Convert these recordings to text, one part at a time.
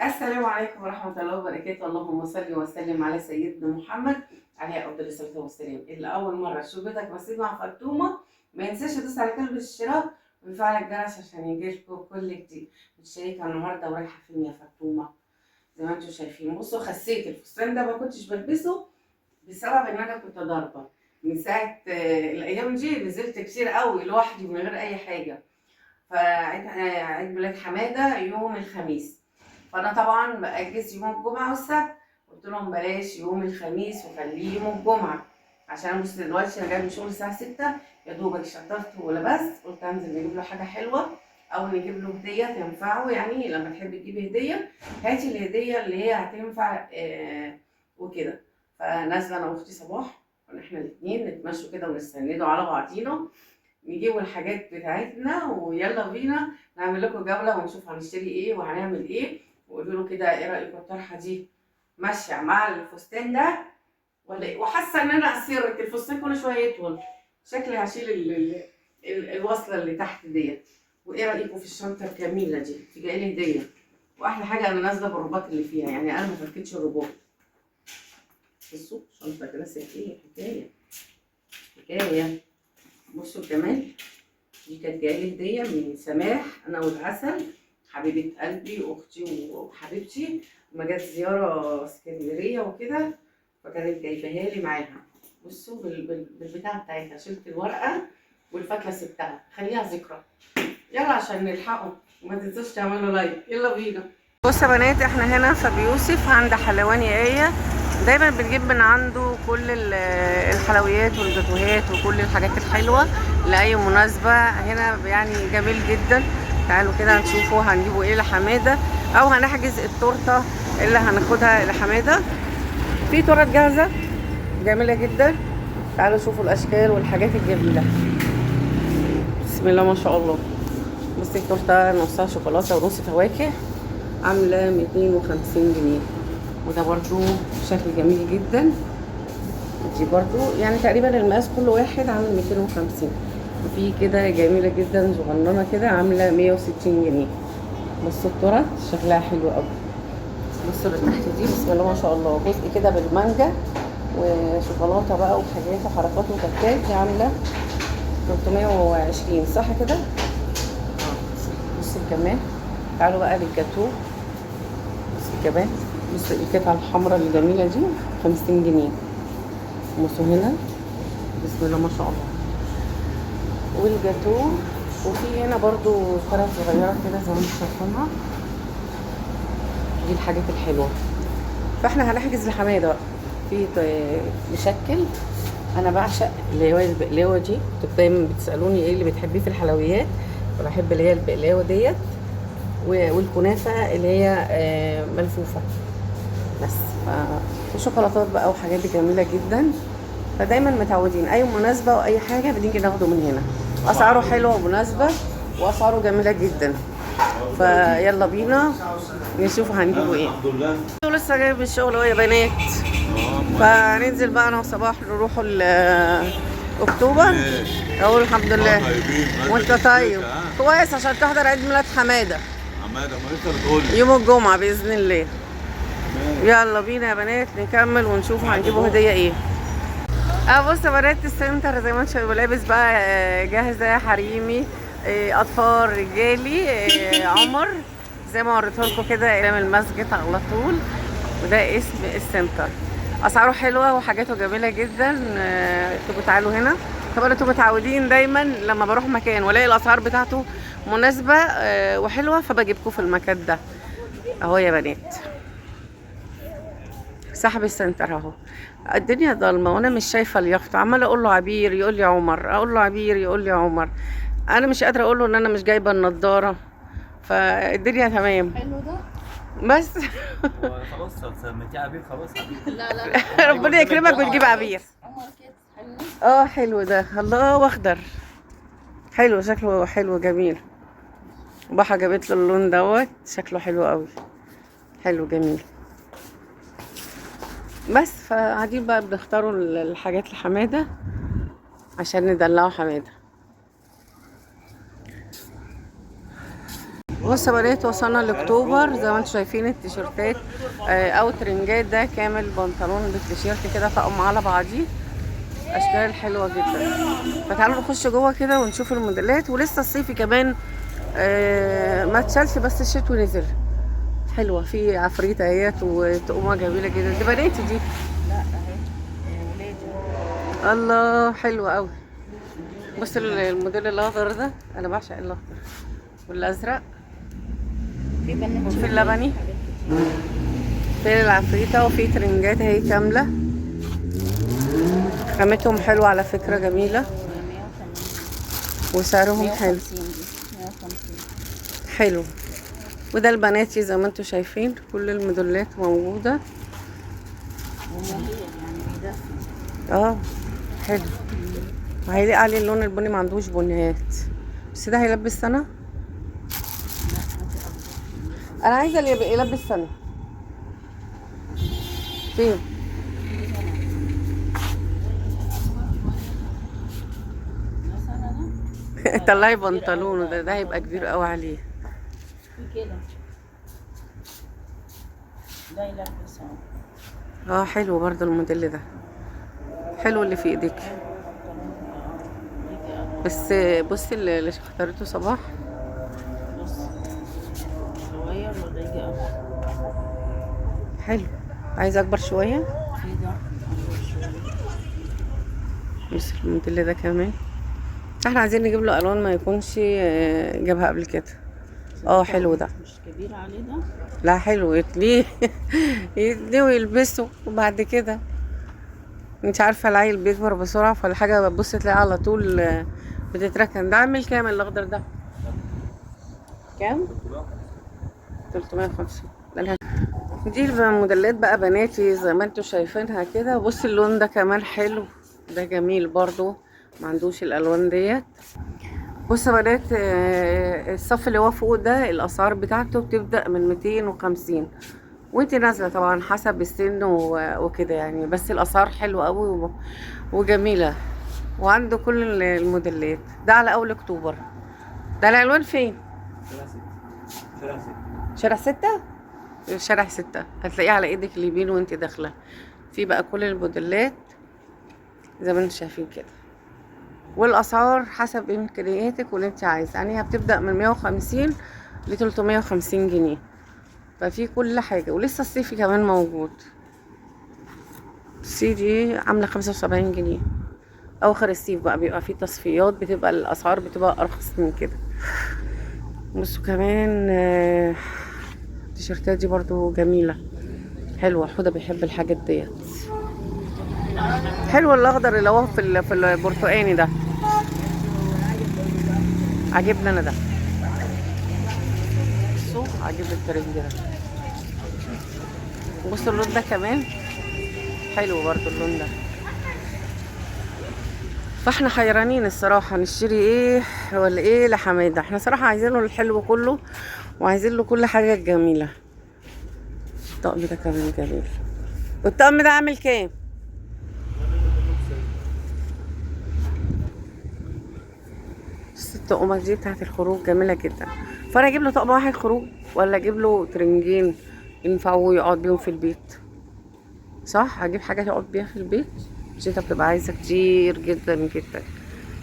السلام عليكم ورحمة الله وبركاته. اللهم صل وسلم على سيدنا محمد عليه أفضل الصلاة والسلام. اللي أول مرة تشوف بيتك بسيط مع فاطمة ما ينساش يدوس على كلمة الاشتراك ويفعل الجرس عشان يجيلكوا كل جديد. متشيكة النهاردة ورايحة فين يا فاطمة؟ زي ما انتوا شايفين. بصوا، خسيت الفستان ده ما كنتش بلبسه بسبب ان انا كنت ضاربة من ساعة الأيام دي. نزلت كتير قوي لوحدي من غير أي حاجة. فعيد ميلاد حمادة يوم الخميس، فانا طبعا باجز يوم الجمعه والسبت. قلت لهم بلاش يوم الخميس وخليه يوم الجمعه، عشان بص دلوقتي انا جايه من شغل الساعه 6 يا دوبك شطفت ولبست. قلت انزل نجيب له حاجه حلوه او نجيب له هديه تنفعه. يعني لما تحب تجيبي هديه هاتي الهديه اللي هي هتنفع وكده. فنازله انا واختي صباح، احنا الاثنين نتمشوا كده ونستندوا على بعضينا، نجيبوا الحاجات بتاعتنا ويلا بينا نعمل لكم جولة ونشوف هنشتري ايه وهنعمل ايه. وقولوا له كده ايه رأيكم الطرحة دي ماشية مع الفستان ده ولا ايه؟ وحاسة ان انا اسيرت الفستان كل شوية يطول، شكلي هشيل الوصلة اللي تحت ديت. وايه رأيكم في الشنطة الجميلة دي؟ دي جايه لي هدية، واحلى حاجة انا نازلة بالرباط اللي فيها، يعني انا ما فكتش الرباط. بصوا شنطة كده ايه حكاية. بصوا الجمال. دي كانت جايه لي هديه من سماح انا والعسل، حبيبه قلبي واختي وحبيبتي. لما جت زياره اسكندريه وكده فكانت جايباها لي معاها. بصوا بالبتاع بتاعتها، شلت الورقه والفتله سبتها خليها ذكرى. يلا عشان نلحقه وما تنسوش تعملوا لايك. يلا بينا. بصوا يا بنات، احنا هنا في أبي يوسف عند حلواني ايه. دايما بنجيب من عنده كل الحلويات والجاتوهات وكل الحاجات الحلوه لاي مناسبه. هنا يعني جميل جدا. تعالوا كده نشوفوا هنجيبوا ايه لحماده او هنحجز التورته اللي هناخدها لحماده. في تورت جاهزه جميله جدا. تعالوا شوفوا الاشكال والحاجات الجميله. بسم الله ما شاء الله. بصي التورته نصها شوكولاته ونص فواكه عامله 250 جنيه. وده برضو شكل جميل جدا. دي برضو يعني تقريبا المقاس كل واحد عامل 250. وفي كده جميله جدا صغننه كده عامله 160 جنيه. بصوا التورت شكلها حلو قوي. بصوا اللي تحت دي بسم الله ما شاء الله، جزء كده بالمانجا وشوكولاته بقى وحاجات وحركات وتكات. دي عامله 320 صح كده. بصوا كمان. تعالوا بقى للجاتوه. بصوا كمان. بصوا القطعه الحمراء الجميله دي 50 جنيه. بصوا هنا بسم الله ما شاء الله. والجاتوه. وفي هنا برضو فرق صغيره كده زي ما انتم شايفينها. دي الحاجات الحلوه. فاحنا هنحجز لحماده بقى. في مشكل. انا بعشق اللي هو البقلاوه دي. انتوا دايما بتسالوني ايه اللي بتحبيه في الحلويات، فبحب اللي هي البقلاوه ديت والكنافه اللي هي ملفوفه بس. وشوكولاتات بقى وحاجات جميله جدا. فدايما متعودين اي مناسبه واي حاجه بنيجي ناخده من هنا. اسعاره حلوه ومناسبه واسعاره جميله جدا. فيلا بينا نشوف هنجيبوا ايه. لسه جاي من الشغل اهو يا بنات. فننزل بقى انا وصباح نروحوا اكتوبر. اقول الحمد لله. وانت طيب كويس عشان تحضر عيد ميلاد حماده. ما انت بتقول يوم الجمعه باذن الله. يلا بينا يا بنات نكمل ونشوف هنجيبوا هديه ايه. بص يا بنات السنتر زي ما انتم شايفين لابس بقى جاهزه حريمي، اطفال رجالي، عمر زي ما وريته لكم كده قدام المسجد على طول. وده اسم السنتر. اسعاره حلوه وحاجاته جميله جدا. انتوا تعالوا هنا. طبعا انتوا متعودين دايما لما بروح مكان والاقي الاسعار بتاعته مناسبه وحلوه فبجيبكم في المكان ده اهو يا بنات. صاحب السنتر اهو. الدنيا ضلمه وانا مش شايفه اليافطه، عماله اقول له عبير يقول لي عمر، اقول له عبير يقول لي عمر. انا مش قادره اقول له ان انا مش جايبه النضاره. فالدنيا تمام. حلو ده. بس خلاص سميتيه عبير خلاص. لا لا ربنا يكرمك وتجيب عبير. عمر كده حلو. حلو ده. الله واخضر حلو، شكله حلو جميل. بحا جابت له اللون دوت شكله حلو قوي. حلو جميل. بس فقاعدين بقى بنختاروا الحاجات لحماده عشان ندلعوا حماده. بصوا يا بنات، وصلنا لاكتوبر. زي ما انتم شايفين التيشيرتات او ترنجات، ده كامل بنطلون بالتيشيرت كده طقم على بعضيه، اشكال حلوه جدا. فتعالوا نخش جوه كده ونشوف الموديلات. ولسه الصيفي كمان ما اتشالش، بس الشتوي نزل. حلوه، في عفريته اهيت وتقومه جميله جدا. دي بناتي دي. لا اهي ولادي. الله حلوه قوي. بص الموديل الاخضر ده، انا بعشق الاخضر والازرق في بنات وفي اللبني. في العفريته وفي ترنجات اهي كامله، خامتهم حلوه على فكره، جميله 180 وسعرهم حلو 150 دي 150. حلو. وده البناتي زي ما انتم شايفين، كل الموديلات موجوده. ومريح يعني بيدفي. اه حلو، وهيليق عليه اللون البني، ما عندوش بنيات. بس ده هيلبس سنه. انا عايزه اللي يبقى يلبس سنه. فين؟ مثلا طلعي بنطلونه، ده هيبقى كبير قوي عليه. في كده ده يلبس اهو. حلو برضو الموديل ده، حلو اللي في ايديك. بس بصي اللي اختارته صباح، بص صغير وده يجي اكبر. حلو. عايزه اكبر شويه. في ده أكبر شوية. بص الموديل ده كمان، احنا عايزين نجيب له الوان ما يكونش جابها قبل كده. حلو ده. مش كبير عليه ده. لا حلو، يتليه يتليه ويلبسه. وبعد كده انت عارفه العيل بيكبر بسرعه، فالحاجه بتبص تلاقي على طول بتتركن. ده عامل كام الاخضر ده؟ كام؟ 350. دي الموديلات بقى بناتي زي ما انتوا شايفينها كده. بص اللون ده كمان حلو، ده جميل برضو، ما عندوش الالوان ديت. بصوا يا بنات، الصف اللي هو فوق ده الاسعار بتاعته بتبدا من 250 وانت نازله طبعا حسب السن وكده يعني. بس الاسعار حلوه قوي وجميله، وعنده كل الموديلات. ده على اول اكتوبر. ده الالوان فين؟ شارع 6. شارع 6 هتلاقيه على ايدك اليمين وانت داخله. في بقى كل الموديلات زي ما انتم شايفين كده، والاسعار حسب امكانياتك واللي انت عايزه. يعني هي بتبدا من 150 ل 350 جنيه. ففي كل حاجه، ولسه الصيفي كمان موجود. السي دي عامله 75 جنيه. اواخر الصيف بقى بيبقى فيه تصفيات، بتبقى الاسعار بتبقى ارخص من كده. بصوا كمان التيشيرتات دي برضو جميله حلوه. حوده بيحب الحاجات ديت. حلو الاخضر اللي هو في البرتقاني ده، عجبني انا ده. بصوا عجبني الترنج ده. بصوا اللون ده كمان حلو برضو اللون ده. فاحنا حيرانين الصراحه نشتري ايه ولا ايه لحماده. احنا صراحه عايزين له الحلو كله، وعايزين له كل حاجه جميله. الطقم ده كمان جميل. والطقم ده عامل كام؟ الطقمه دي بتاعت الخروج جميله جدا. فانا اجيب له طقم واحد خروج ولا اجيب له ترنجين ينفعوا يقعد بيهم في البيت؟ صح، هجيب حاجه يقعد بيها في البيت. انت بتبقى عايزه كتير جدا جدا.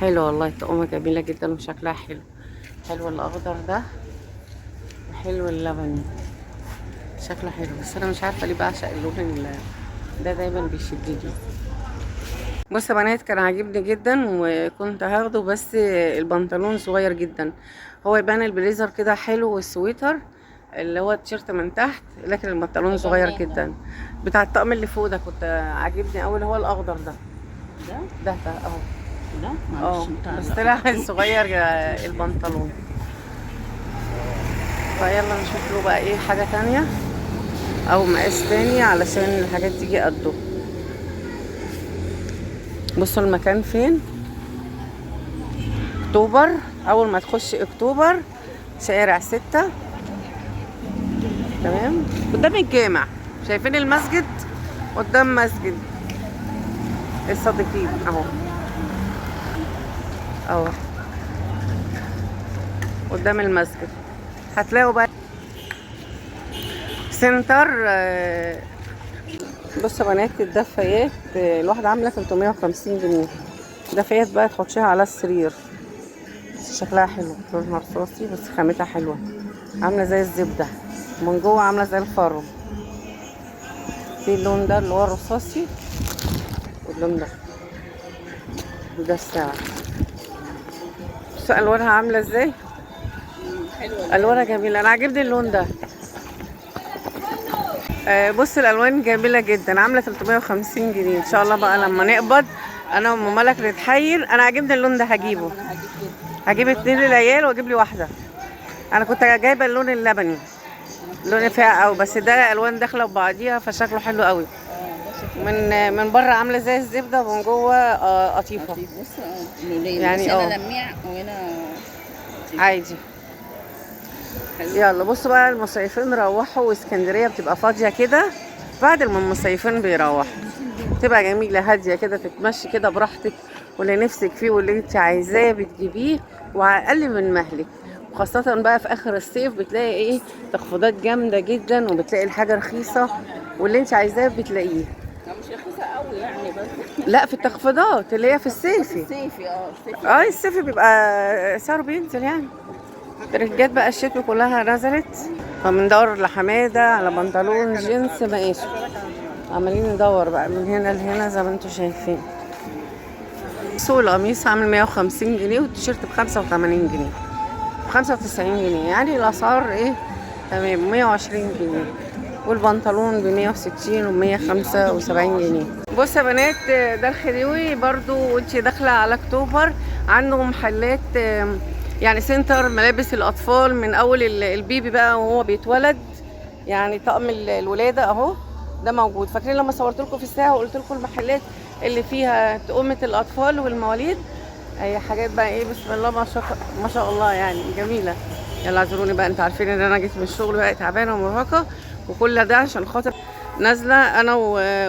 حلو والله، الطقمه جميله جدا وشكلها حلو. حلو الاخضر ده وحلو اللبني، شكله حلو. بس انا مش عارفه ليه بعشق اللون ده، دايما بيشدني. بص يا بنات، كان عاجبني جدا وكنت هاخده، بس البنطلون صغير جدا. هو يبان البليزر كده حلو والسويتر اللي هو التيشيرت من تحت، لكن البنطلون صغير جدا. بتاع الطقم اللي فوق ده كنت عاجبني قوي، اللي هو الاخضر ده. ده اهو. ده بس طلع صغير البنطلون. فيلا نشوف له بقى ايه حاجه تانية او مقاس تاني علشان الحاجات تيجي قده. بصوا المكان فين. اكتوبر، اول ما تخش اكتوبر شارع 6 تمام، قدام الجامع. شايفين المسجد؟ قدام مسجد الصادقين اهو قدام المسجد. هتلاقوا بقى سنتر. بصوا يا بنات الدفايات، الواحدة عاملة 350 جنيه. دفايات بقى تحطيها على السرير، بس شكلها حلو، لونها رصاصي بس خامتها حلوة، عاملة زي الزبدة من جوه، عاملة زي الفرو. في اللون ده اللي هو الرصاصي، واللون ده الساعة. بصوا الوانها عاملة ازاي، حلوة. الوانها جميلة، انا عاجبني اللون ده. بص الالوان جميله جدا، عامله 350 جنيه. ان شاء الله بقى لما نقبض انا وام ملك نتحايل. انا عاجبني اللون ده هجيبه، انا هجيب كده. هجيب 2 للعيال واجيب لي واحده. انا كنت جايبه اللون اللبني، اللون فيها قوي، بس ده الوان داخله ببعضيها فشكله حلو قوي. من بره عامله زي الزبده ومن جوه قطيفه. بص لونين يعني بس هنا لميع وهنا عادي. يلا بصوا بقى، المصيفين روحوا واسكندريه بتبقى فاضيه كده بعد ما المصيفين بيروحوا، تبقى جميله هاديه كده، تتمشي كده براحتك، واللي نفسك فيه واللي انت عايزاه بتجيبيه وعلى اقل من مهلك. وخاصه بقى في اخر الصيف بتلاقي ايه تخفيضات جامده جدا، وبتلاقي الحاجه رخيصه واللي انت عايزاه بتلاقيه. مش رخيصة قوي يعني، بس لا في التخفيضات اللي هي في الصيفي. الصيفي الصيفي بيبقى سعره بينزل يعني. الرجات بقى الشتوي كلها نزلت، فبندور لحماده على بنطلون جينز مقاسه، عمالين ندور بقى من هنا لهنا زي ما انتم شايفين. سوق القميص عامل 150 جنيه والتيشيرت ب 85 جنيه، ب 95 جنيه، يعني الاسعار ايه تمام. 120 جنيه والبنطلون ب 160 و 175 جنيه. بص يا بنات ده الخديوي برضو، وانتي داخله على اكتوبر عنده محلات يعني سنتر ملابس الاطفال، من اول البيبي بقى وهو بيتولد، يعني طقم الولاده اهو ده موجود. فاكرين لما صورت لكم في الساعه وقلت لكم المحلات اللي فيها تقومه الاطفال والمواليد؟ اي حاجات بقى ايه، بسم الله ما شاء الله يعني جميله. يلا اعذروني بقى، انتوا عارفين ان انا جيت من الشغل بقى تعبانه ومرهقه، وكل ده عشان خاطر نازله انا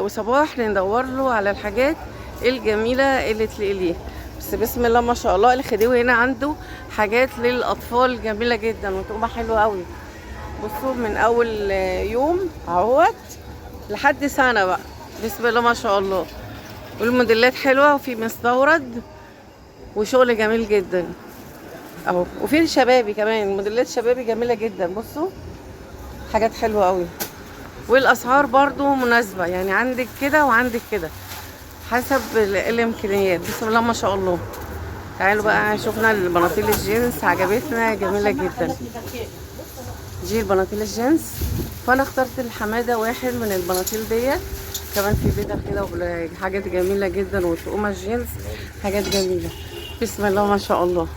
وصباح ندور له على الحاجات الجميله اللي تليق ليه. بس بسم الله ما شاء الله الخديوي هنا عنده حاجات للاطفال جميله جدا وتقومها حلوه قوي. بصوا من اول يوم اهوت لحد سنه بقى، بسم الله ما شاء الله، والموديلات حلوه وفي مستورد وشغل جميل جدا اهو. وفي الشبابي كمان، موديلات شبابي جميله جدا. بصوا حاجات حلوه قوي، والاسعار برضو مناسبه، يعني عندك كده وعندك كده حسب الامكانيات. بسم الله ما شاء الله. تعالوا بقى شوفنا البناطيل الجينز، عجبتنا جميله جدا. دي البناطيل الجينز، فانا اخترت الحماده واحد من البناطيل ديت. كمان في بدل كده وحاجات جميله جدا، وتقومه الجينز حاجات جميله. بسم الله ما شاء الله.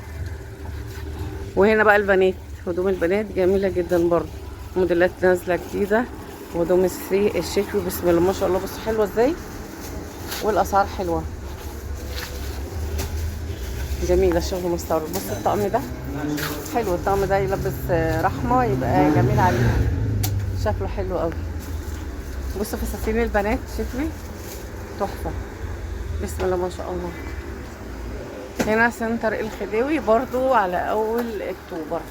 وهنا بقى البنات، هدوم البنات جميله جدا برضو، موديلات نازله جديده، وهدوم الشتوي بسم الله ما شاء الله. بصوا حلوه ازاي، والاسعار حلوه جميله، الشغل مستورد. بص الطقم ده حلو، الطقم ده يلبس رحمه يبقى جميل عليه، شكله حلو قوي. بصوا فساتين البنات شتوي تحفه، بسم الله ما شاء الله. هنا سنتر الخديوي برضو على اول اكتوبر،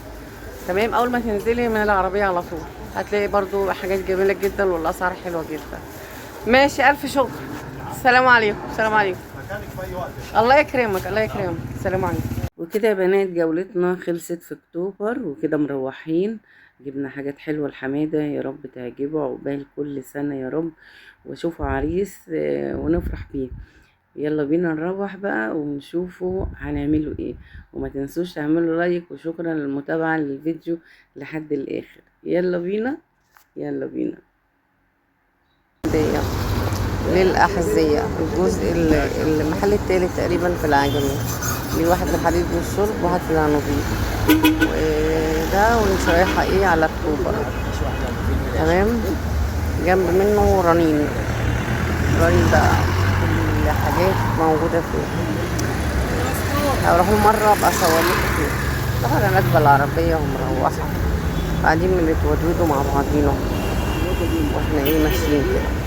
تمام. اول ما تنزلي من العربيه على طول هتلاقي برضو حاجات جميله جدا والاسعار حلوه جدا. ماشي، الف شكر. السلام عليكم. السلام عليكم. الله يكرمك، الله يكرمك. السلام عليكم. وكده يا بنات جولتنا خلصت في اكتوبر، وكده مروحين. جبنا حاجات حلوه لحماده، يا رب تعجبه عقبال كل سنه يا رب، واشوفه عريس ونفرح بيه. يلا بينا نروح بقى ونشوفوا هنعمله ايه، وما تنسوش تعملوا لايك، وشكرا للمتابعه للفيديو لحد الاخر. يلا بينا يلا بينا. للأحذية الجزء المحل التالت تقريبا في العجمي، ليه واحد للحديد والشرب وواحد في العنبية، وده وانت رايحة ايه على اكتوبر، تمام. جنب منه رنين بقى كل حاجات موجودة فيه. هروحوا مرة ابقى اصورلكوا فيه. طبعا انا راكبة العربية ومروحة، قاعدين بنتودودوا مع بعضينا واحنا ايه ماشيين كده.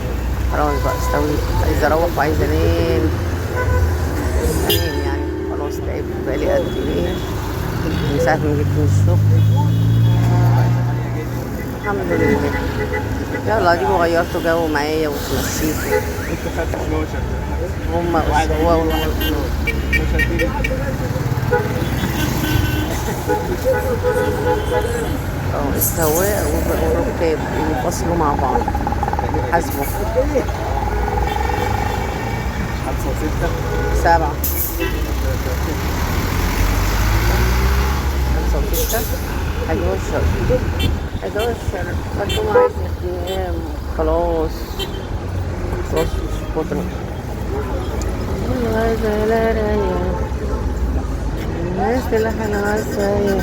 خلاص بقى استويت، عايزه اروح وعايزه انام يعني، خلاص تعبت بقالي قد ايه من ساعه ما جيت من الشغل. الحمد لله. يلا اديكوا غيرتوا جو معايا وتمشيتوا. انت خدت شوشه هما هو والواحد السواق والركاب ينفصلوا مع بعض يحاسبوا. 7 5 و6 11 فانتم عايزين تنام خلاص مش قدرة. الناس اللي احنا عايزين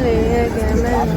يا جمال